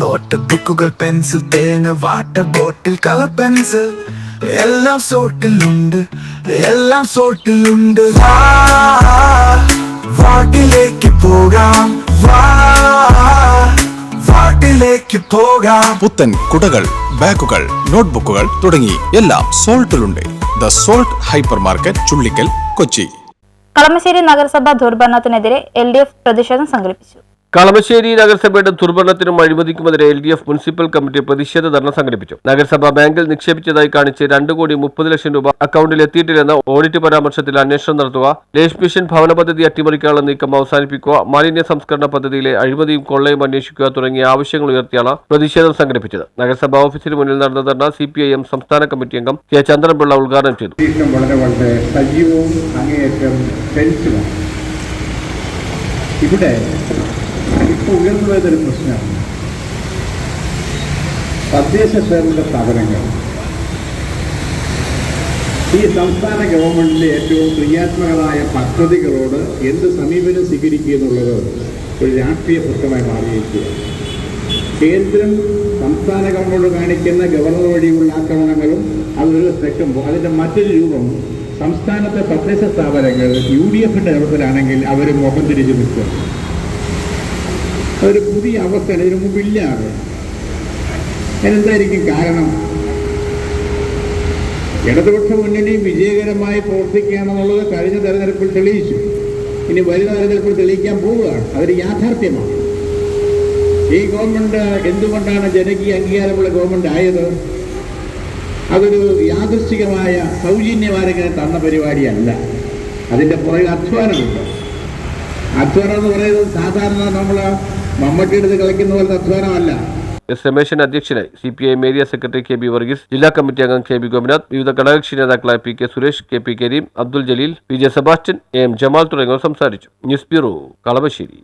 Not ബുക്കുകൾ pencil തേങ്ങ water bottle colour pencil എല്ലാം സോട്ടിലുണ്ട്, എല്ലാം സോട്ടിലുണ്ട്. വാട്ടിലേക്ക് പോകാം, വാട്ടിലേക്ക് പോകാം. പുത്തൻ കുടകൾ, ബാഗുകൾ, നോട്ട്ബുക്കുകൾ തുടങ്ങി എല്ലാം സോൾട്ടിലുണ്ട്. The salt hyper market, Chullickal, Kochi. Kalamassery നഗരസഭ ദുർഭരണത്തിനെതിരെ LDF പ്രതിഷേധം സംഘടിപ്പിച്ചു. കളമശ്ശേരി നഗരസഭയുടെ ദുർഭരണത്തിനും അഴിമതിക്കുമെതിരെ LDF മുനിസിപ്പൽ കമ്മിറ്റി പ്രതിഷേധ ധർണ സംഘടിപ്പിച്ചു. നഗരസഭ ബാങ്കിൽ നിക്ഷേപിച്ചതായി കാണിച്ച് 2,30,00,000 രൂപ അക്കൗണ്ടിൽ എത്തിയിട്ടില്ലെന്ന ഓഡിറ്റ് പരാമർശത്തിൽ അന്വേഷണം നടത്തുക, ലൈഫ് മിഷൻ ഭവന പദ്ധതി അട്ടിമറിക്കാനുള്ള നീക്കം അവസാനിപ്പിക്കുക, മാലിന്യ സംസ്കരണ പദ്ധതിയിലെ അഴിമതിയും കൊള്ളയും അന്വേഷിക്കുക തുടങ്ങിയ ആവശ്യങ്ങൾ ഉയർത്തിയാണ് പ്രതിഷേധം സംഘടിപ്പിച്ചത്. നഗരസഭാ ഓഫീസിന് മുന്നിൽ നടന്ന ധർണ CPIM സംസ്ഥാന കമ്മിറ്റി അംഗം കെ ചന്ദ്രൻപിള്ള ഉദ്ഘാടനം ചെയ്തു. വളരെ സജീവവും അങ്ങേയറ്റം ടെൻഷനും ഇവിടെ ഇപ്പോൾ ഉയർന്നു വരുന്നൊരു പ്രശ്നമാണ്. തദ്ദേശ സ്വയംഭരണ സ്ഥാപനങ്ങൾ ഈ സംസ്ഥാന ഗവൺമെന്റിലെ ഏറ്റവും ക്രിയാത്മകമായ പദ്ധതികളോട് എന്ത് സമീപനം സ്വീകരിക്കുക എന്നുള്ളത് ഒരു രാഷ്ട്രീയ പ്രശ്നമായി മാറിയിരിക്കുകയാണ്. കേന്ദ്രം സംസ്ഥാന ഗവൺമെന്റ് കാണിക്കുന്ന ഗവർണർ വഴിയുള്ള ആക്രമണങ്ങളും അതൊരു സെക്കുമ്പോൾ അതിൻ്റെ മറ്റൊരു രൂപം സംസ്ഥാനത്തെ തദ്ദേശ സ്ഥാപനങ്ങൾ UDFിൻ്റെ നേതൃത്വത്തിലാണെങ്കിൽ അവർ മുഖം തിരിച്ചു നിൽക്കുക. അതൊരു പുതിയ അവസ്ഥ ഇതിനു മുമ്പില്ലാതെ. അതിനെന്തായിരിക്കും കാരണം? ഇടതുപക്ഷ മുന്നണി വിജയകരമായി പ്രവർത്തിക്കുകയാണെന്നുള്ളത് കഴിഞ്ഞ തെരഞ്ഞെടുപ്പിൽ തെളിയിച്ചു. ഇനി വരുന്ന തെരഞ്ഞെടുപ്പിൽ തെളിയിക്കാൻ പോവുകയാണ്. അതൊരു യാഥാർത്ഥ്യമാണ്. ഈ ഗവൺമെന്റ് എന്തുകൊണ്ടാണ് ജനകീയ അംഗീകാരമുള്ള ഗവൺമെന്റ് ആയത്? അതൊരു യാദൃശ്ചികമായ സൗജന്യമാരെങ്ങനെ തന്ന പരിപാടിയല്ല. അതിൻ്റെ പുറകിൽ അധ്വാനമുണ്ട്. അധ്വാനം എന്ന് പറയുന്നത് സാധാരണ നമ്മൾ മമ്മട്ടിയെടുത്ത് കളിക്കുന്ന പോലത്തെ അധ്വാനമല്ല. രമേശൻ അധ്യക്ഷനായി. CPIM area secretary KB Varghese, ജില്ലാ കമ്മിറ്റി അംഗം KB ഗോപിനാഥ്, വിവിധ ഘടകകക്ഷി നേതാക്കളായ PK Suresh, KP Kareem, Abdul Jaleel, PJ Sebastian, AM Jamal തുടങ്ങിയവർ സംസാരിച്ചു. News bureau, Kalamassery.